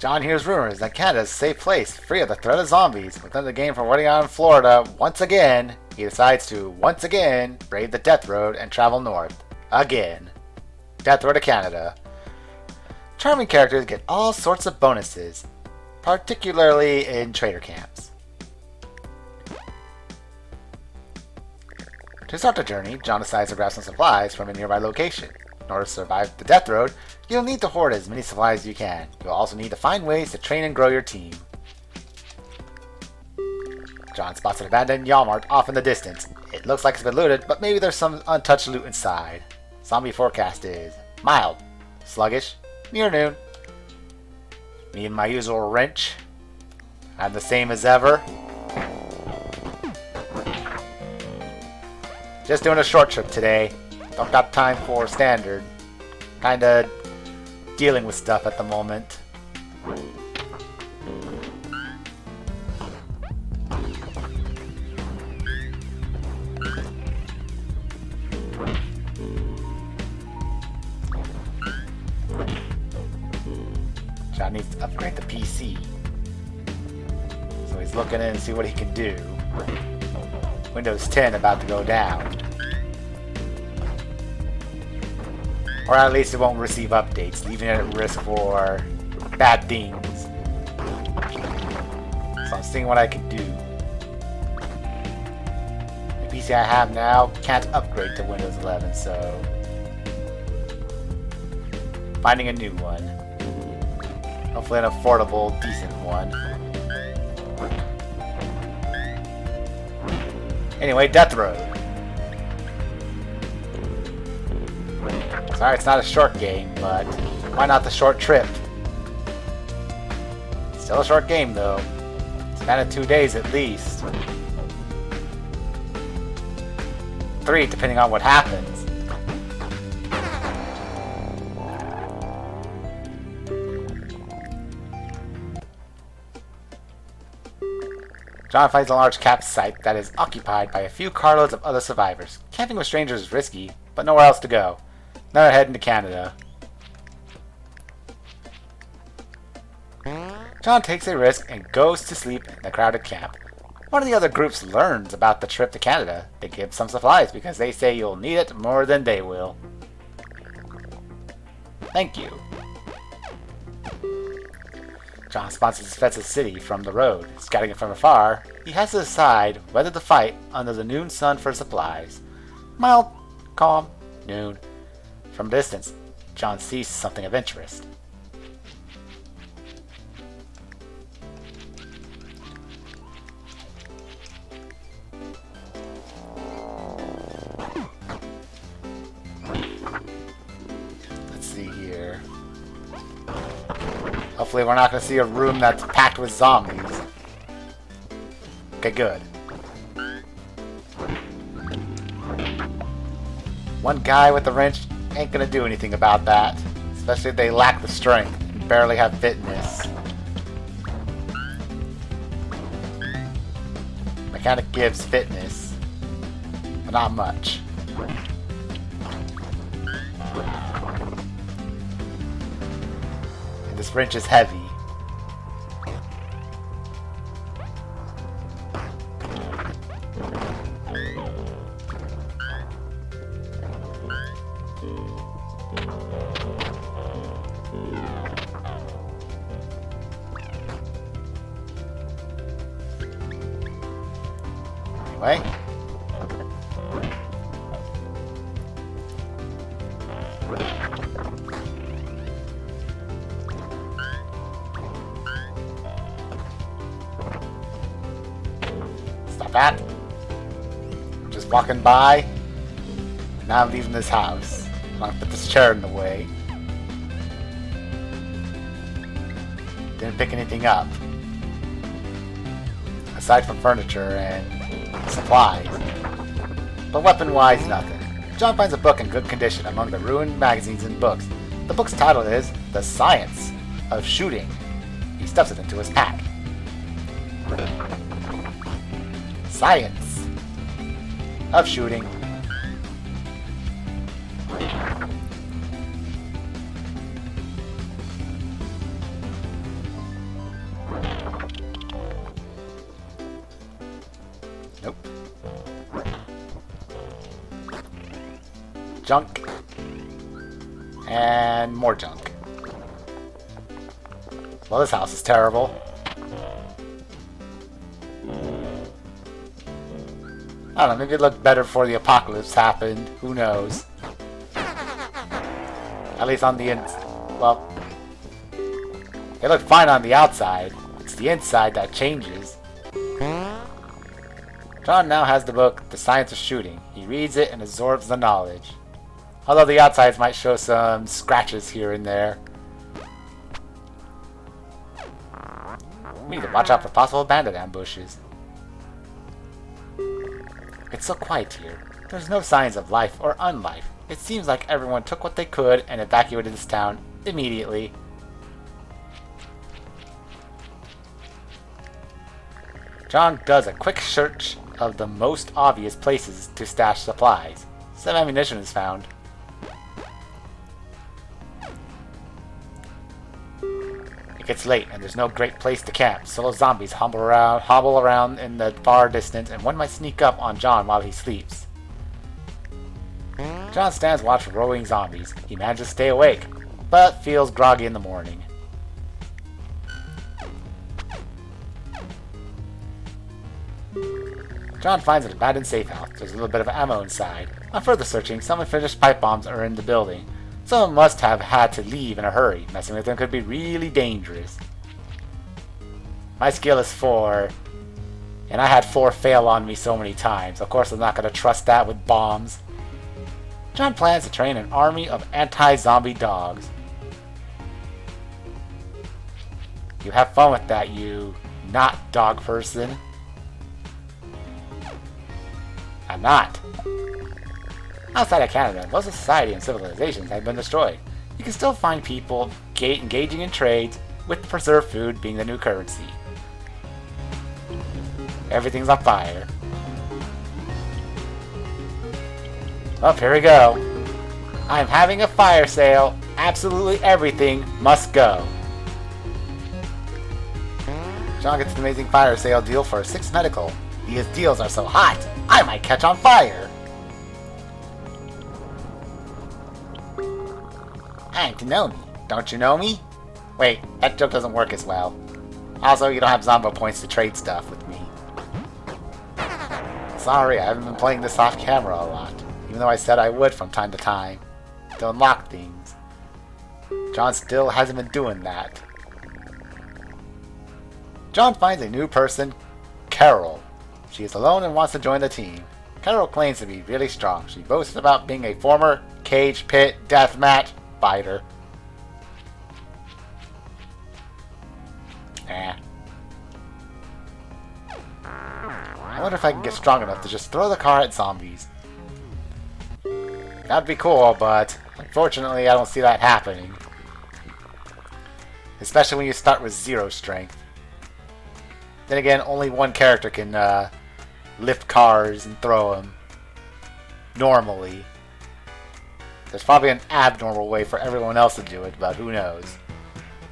John hears rumors that Canada's a safe place, free of the threat of zombies. Within the game from waiting on in Florida, once again, he decides to, once again, brave the death road and travel north. Again. Death road to Canada. Charming characters get all sorts of bonuses, particularly in trader camps. To start the journey, John decides to grab some supplies from a nearby location. In order to survive the death road, you'll need to hoard as many supplies as you can. You'll also need to find ways to train and grow your team. John spots an abandoned Walmart off in the distance. It looks like it's been looted, but maybe there's some untouched loot inside. Zombie forecast is mild, sluggish, near noon. Me and my usual wrench. I'm the same as ever. Just doing a short trip today. Don't got time for standard. Kinda dealing with stuff at the moment. John needs to upgrade the PC. So he's looking in to see what he can do. Windows 10 about to go down. Or at least it won't receive updates, leaving it at risk for bad things. So I'm seeing what I can do. The PC I have now can't upgrade to Windows 11, so finding a new one. Hopefully an affordable, decent one. Anyway, Death Road. Sorry, it's not a short game, but why not the short trip? Still a short game, though. Span of 2 days at least. 3, depending on what happens. John finds a large campsite that is occupied by a few carloads of other survivors. Camping with strangers is risky, but nowhere else to go. Now they're heading to Canada. John takes a risk and goes to sleep in the crowded camp. One of the other groups learns about the trip to Canada. They give some supplies because they say you'll need it more than they will. Thank you. John spots his defensive city from the road. Scouting it from afar, he has to decide whether to fight under the noon sun for supplies. Mild, calm, noon. From a distance, John sees something of interest. Let's see here. Hopefully we're not going to see a room that's packed with zombies. Okay, good. One guy with a wrench ain't gonna do anything about that, especially if they lack the strength and barely have fitness. Mechanic gives fitness, but not much. And this wrench is heavy. Anyway. Stop that. I'm just walking by. And now I'm leaving this house. I'm gonna put this chair in the way. Didn't pick anything up. Aside from furniture and supplies. But weapon-wise, nothing. John finds a book in good condition among the ruined magazines and books. The book's title is The Science of Shooting. He stuffs it into his pack. Science of Shooting. junk. And more junk. Well, this house is terrible. I don't know, maybe it looked better before the apocalypse happened. Who knows? At least on the well, they look fine on the outside. It's the inside that changes. John now has the book, The Science of Shooting. He reads it and absorbs the knowledge. Although the outsides might show some scratches here and there. We need to watch out for possible bandit ambushes. It's so quiet here. There's no signs of life or unlife. It seems like everyone took what they could and evacuated this town immediately. John does a quick search of the most obvious places to stash supplies. Some ammunition is found. It gets late and there's no great place to camp. Solo zombies hobble around in the far distance, and one might sneak up on John while he sleeps. John stands watch for roaming zombies. He manages to stay awake, but feels groggy in the morning. John finds an abandoned safe house. There's a little bit of ammo inside. On further searching, some unfinished pipe bombs are in the building. Someone must have had to leave in a hurry. Messing with them could be really dangerous. My skill is 4, and I had 4 fail on me so many times. Of course, I'm not going to trust that with bombs. John plans to train an army of anti-zombie dogs. You have fun with that, you not dog person. I'm not. Outside of Canada, most of society and civilizations have been destroyed. You can still find people engaging in trades, with preserved food being the new currency. Everything's on fire. Oh, here we go. I'm having a fire sale. Absolutely everything must go. John gets an amazing fire sale deal for 6 medical. These deals are so hot, I might catch on fire. I'm to know me. Don't you know me? Wait, that joke doesn't work as well. Also, you don't have Zombo points to trade stuff with me. Sorry, I haven't been playing this off camera a lot, even though I said I would from time to time, to unlock things. John still hasn't been doing that. John finds a new person, Carol. She is alone and wants to join the team. Carol claims to be really strong. She boasts about being a former cage pit deathmatch fighter. I wonder if I can get strong enough to just throw the car at zombies. That'd be cool, but unfortunately I don't see that happening. Especially when you start with 0 strength. Then again, only one character can lift cars and throw them. Normally. There's probably an abnormal way for everyone else to do it, but who knows.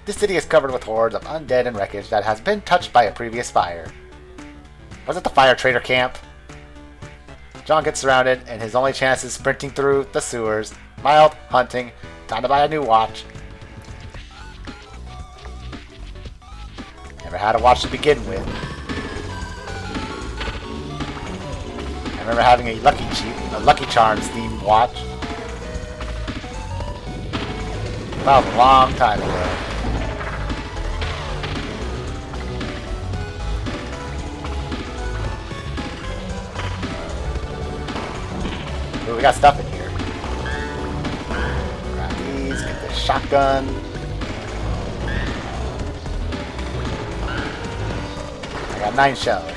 This city is covered with hordes of undead and wreckage that has been touched by a previous fire. Was it the fire trader camp? John gets surrounded, and his only chance is sprinting through the sewers. Mild hunting. Time to buy a new watch. Never had a watch to begin with. I remember having a Lucky Charms themed watch. That was a long time ago. Ooh, we got stuff in here. Grab these, get the shotgun. I got 9 shells.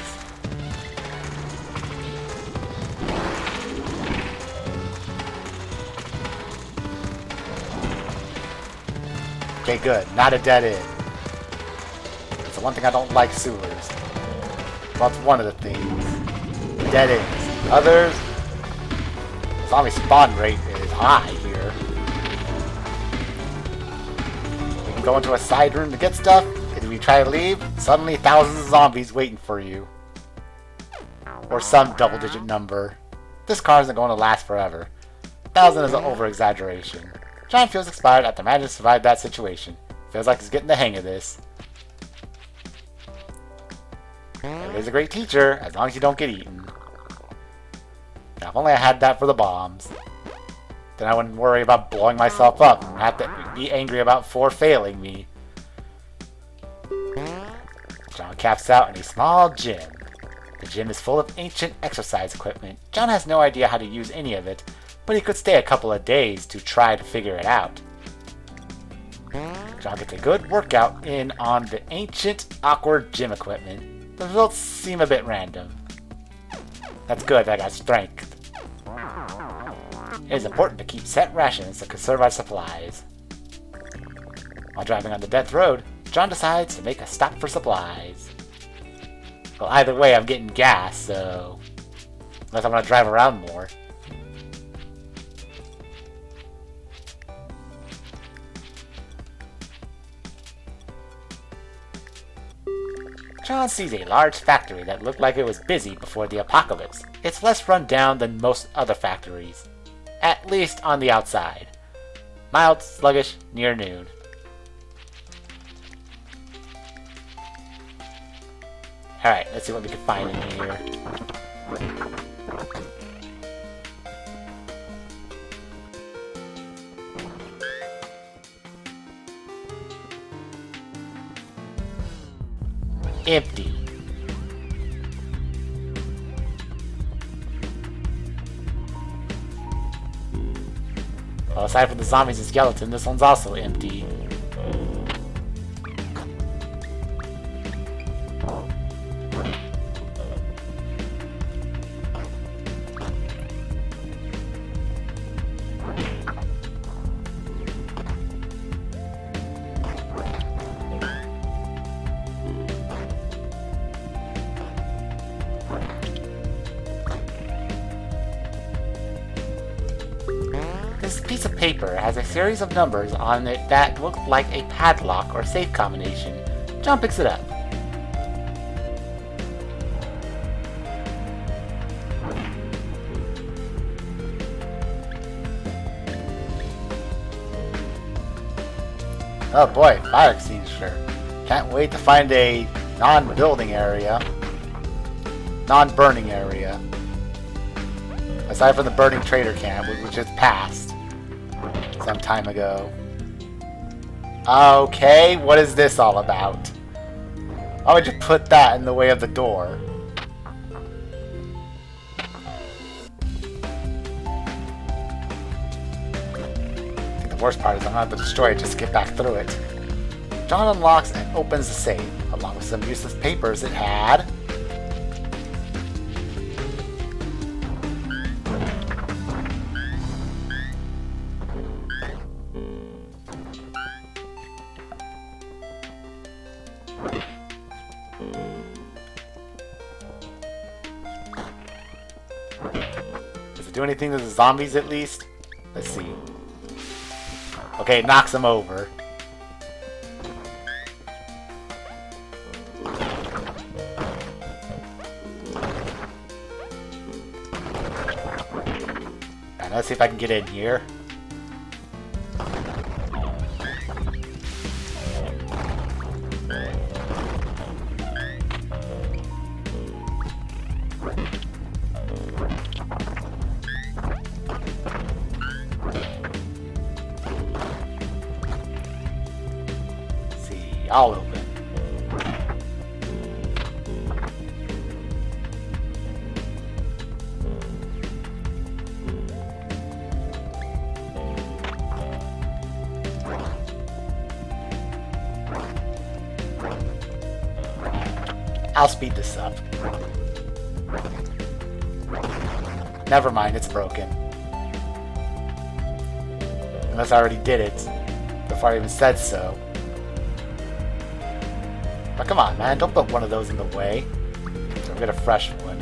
Okay, good. Not a dead end. That's the one thing I don't like sewers. Well, that's one of the things. Dead ends. Others, zombie spawn rate is high here. You can go into a side room to get stuff, and if you try to leave, suddenly thousands of zombies waiting for you. Or some double-digit number. This car isn't going to last forever. 1,000 is an over-exaggeration. John feels inspired after managing to survive that situation. Feels like he's getting the hang of this. Everybody's a great teacher, as long as you don't get eaten. Now, if only I had that for the bombs. Then I wouldn't worry about blowing myself up and have to be angry about 4 failing me. John caps out in a small gym. The gym is full of ancient exercise equipment. John has no idea how to use any of it, but he could stay a couple of days to try to figure it out. John gets a good workout in on the ancient, awkward gym equipment. The results seem a bit random. That's good, I got strength. It is important to keep set rations to conserve our supplies. While driving on the death road, John decides to make a stop for supplies. Well, either way, I'm getting gas, so... unless I want to drive around more. John sees a large factory that looked like it was busy before the apocalypse. It's less run down than most other factories. At least on the outside. Mild, sluggish, near noon. Alright, let's see what we can find in here. Empty. Well, aside from the zombies and skeleton, this one's also empty. This piece of paper has a series of numbers on it that look like a padlock or safe combination. John picks it up. Oh boy, fire extinguisher. Can't wait to find a non-building area. Non-burning area. Aside from the burning trader camp, which is past. Some time ago. Okay, what is this all about? Why would you put that in the way of the door? I think the worst part is I'm gonna have to destroy it just to get back through it. John unlocks and opens the safe, along with some useless papers it had. Does it do anything to the zombies at least? Let's see. Okay, it knocks them over. And let's see if I can get in here. All open. I'll speed this up. Never mind, it's broken. Unless I already did it before I even said so. But come on, man, don't put one of those in the way. So I'll get a fresh one.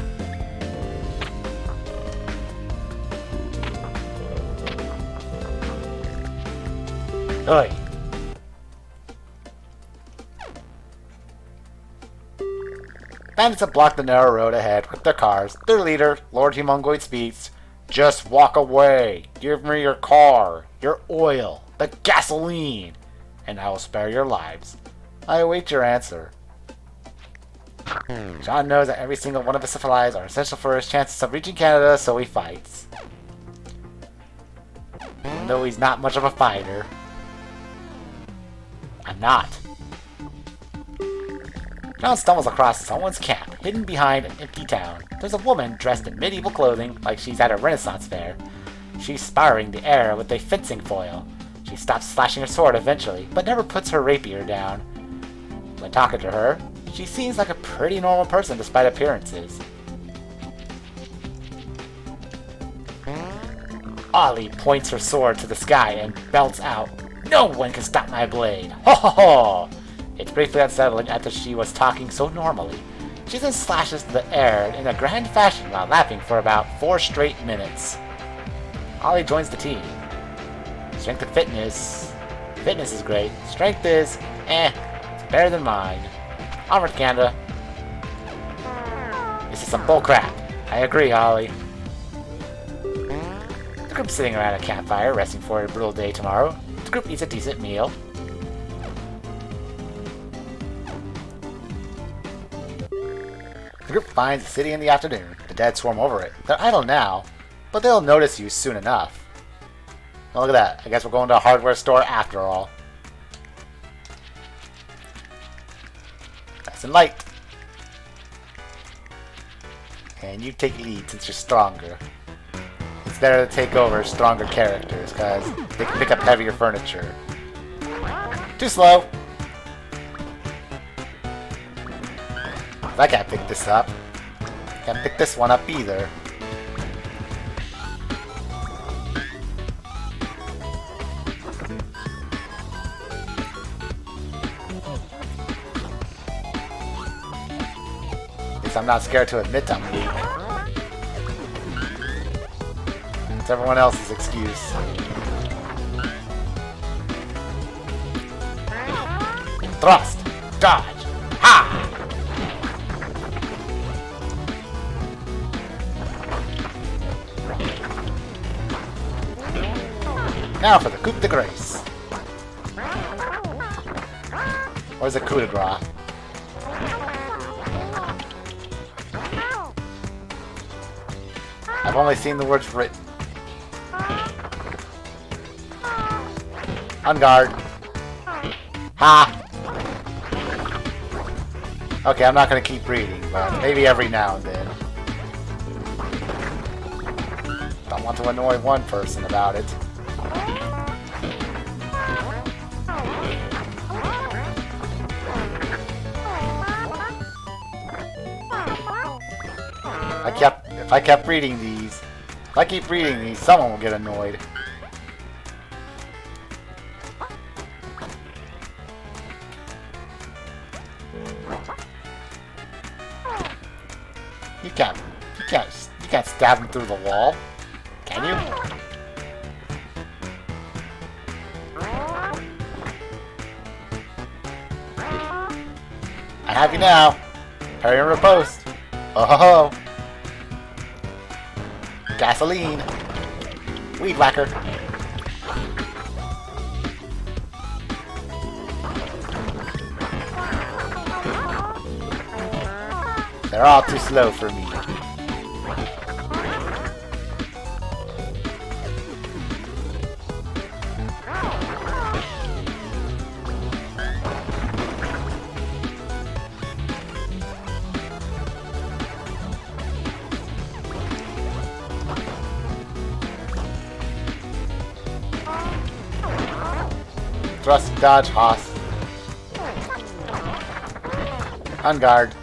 Oi. Bandits have blocked the narrow road ahead with their cars. Their leader, Lord Humongoid Speaks, Just walk away. Give me your car, your oil, the gasoline, and I will spare your lives. I await your answer. John knows that every single one of his supplies are essential for his chances of reaching Canada, so he fights. Even though he's not much of a fighter. I'm not. John stumbles across someone's camp, hidden behind an empty town. There's a woman dressed in medieval clothing, like she's at a Renaissance fair. She's sparring the air with a fencing foil. She stops slashing her sword eventually, but never puts her rapier down. When talking to her, she seems like a pretty normal person despite appearances. Ollie points her sword to the sky and belts out, "No one can stop my blade! Ho ho ho!" It's briefly unsettling after she was talking so normally. She then slashes the air in a grand fashion while laughing for about 4 straight minutes. Ollie joins the team. Strength and fitness. Fitness is great. Strength is, it's better than mine. Onward, Canada. This is some bullcrap. I agree, Ollie. The group's sitting around a campfire, resting for a brutal day tomorrow. The group eats a decent meal. The group finds the city in the afternoon. The dead swarm over it. They're idle now, but they'll notice you soon enough. Oh, look at that. I guess we're going to a hardware store after all. Nice and light. And you take lead since you're stronger. It's better to take over stronger characters, because they can pick up heavier furniture. Too slow. I can't pick this up. Can't pick this one up either. Guess I'm not scared to admit I'm weak. It's everyone else's excuse. Thrust! Dodge! Ha! Now for the coup de grace. Or is it coup de grace? I've only seen the words written. On guard. Ha! Okay, I'm not gonna keep reading, but maybe every now and then. Don't want to annoy one person about it. If I keep reading these, someone will get annoyed. You can't stab him through the wall, can you? I have you now. Parry and riposte. Oh ho ho. Gasoline. Weed whacker. They're all too slow for me. Thrust, dodge, hoss. On guard.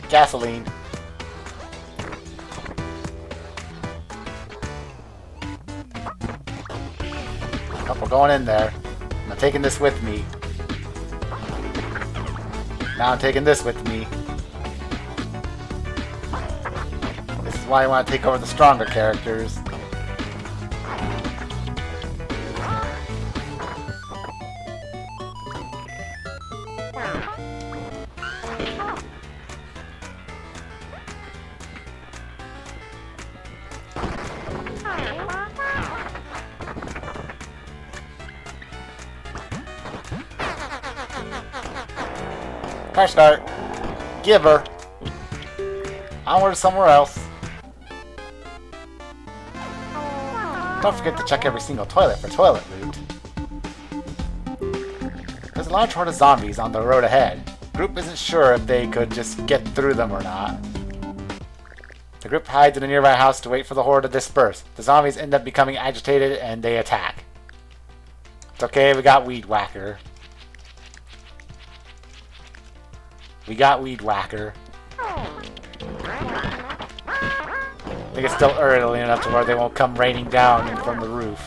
Gasoline. Oh, we're going in there. I'm taking this with me. Now I'm taking this with me. This is why I want to take over the stronger characters. Car start. Give her. Onward somewhere else. Don't forget to check every single toilet for toilet loot. There's a large horde of zombies on the road ahead. The group isn't sure if they could just get through them or not. The group hides in a nearby house to wait for the horde to disperse. The zombies end up becoming agitated and they attack. It's okay, we got Weed Whacker. We got Weed Whacker. I think it's still early enough to where they won't come raining down from the roof.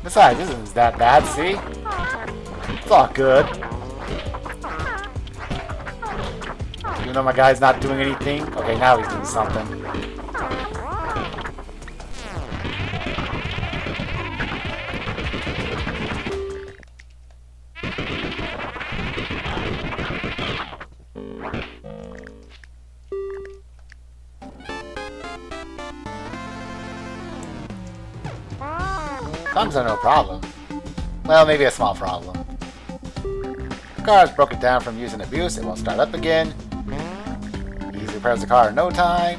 Besides, this isn't that bad, see? It's all good. Even though my guy's not doing anything. Okay, now he's doing something. Thumbs are no problem. Well, maybe a small problem. The car is broken down from use and abuse. It won't start up again. He repairs the car in no time.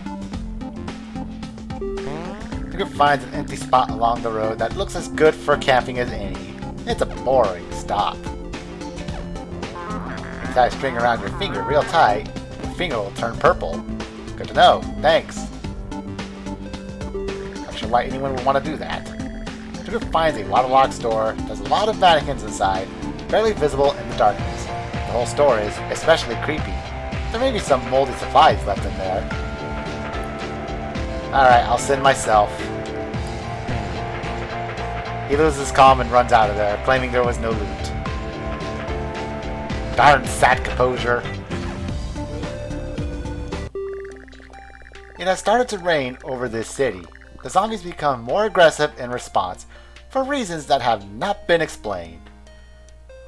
The group finds an empty spot along the road that looks as good for camping as any. It's a boring stop. If you tie a string around your finger real tight, your finger will turn purple. Good to know. Thanks. Not sure why anyone would want to do that. The group finds a waterlogged store. There's a lot of mannequins inside, barely visible in the darkness. The whole store is especially creepy. There may be some moldy supplies left in there. Alright, I'll send myself. He loses calm and runs out of there, claiming there was no loot. Darn sad composure. It has started to rain over this city. The zombies become more aggressive in response, for reasons that have not been explained.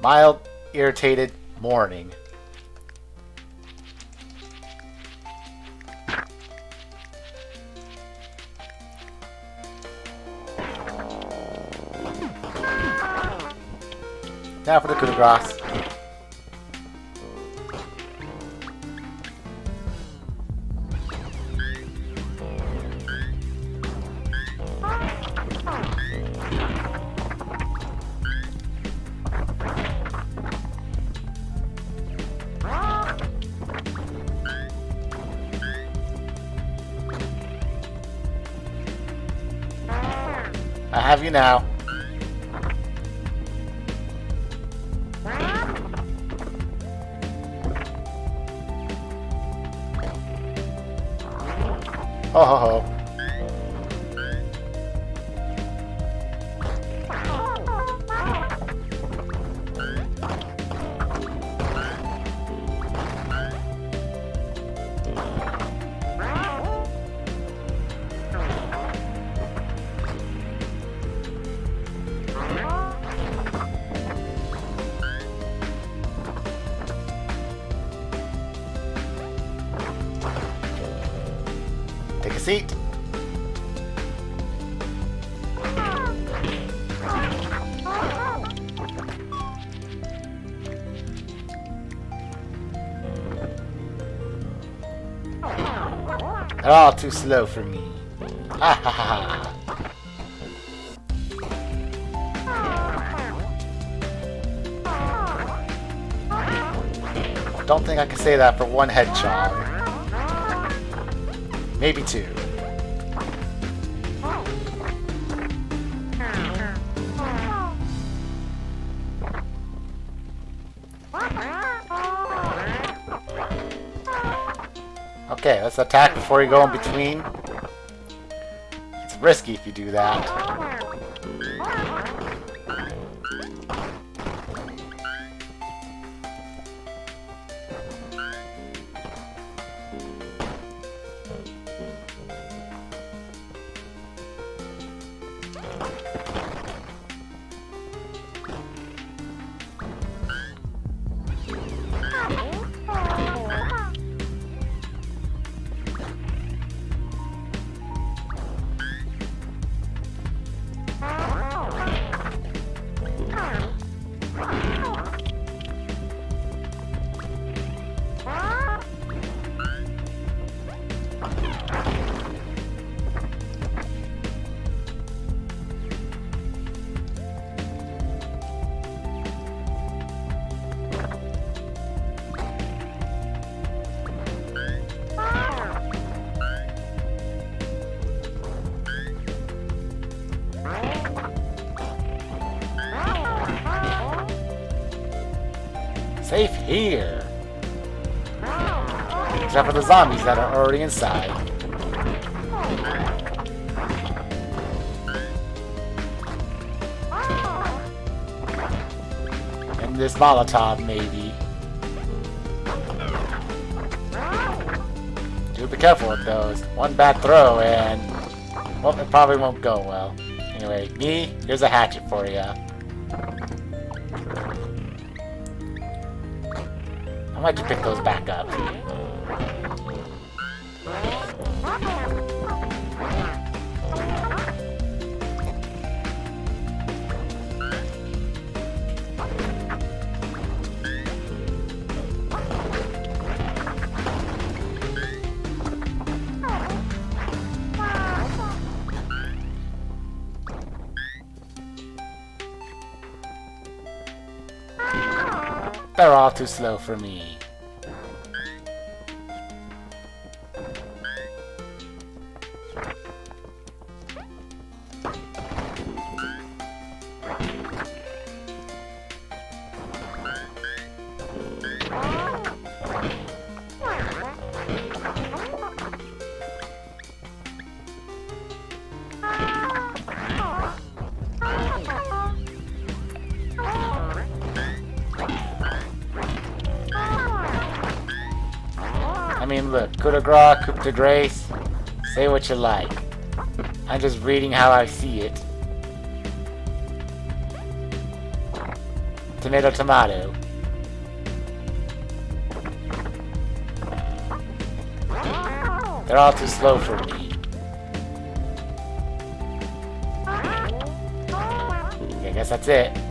Mild, irritated mourning. Now for the coup de grace. I have you now. Ho ho ho. Take a seat. They're all too slow for me. Ha ha ha. Don't think I can say that for one hedgehog. Maybe two. Okay, let's attack before you go in between. It's risky if you do that. Safe here. Except for the zombies that are already inside. And this Molotov, maybe. Do be careful with those. One bad throw and... well, it probably won't go well. Anyway, me, here's a hatchet for you. I might just pick those back up. They're all too slow for me. I mean, look, coup de grace, coup de grace, say what you like. I'm just reading how I see it. Tomato, tomato. They're all too slow for me. Okay, I guess that's it.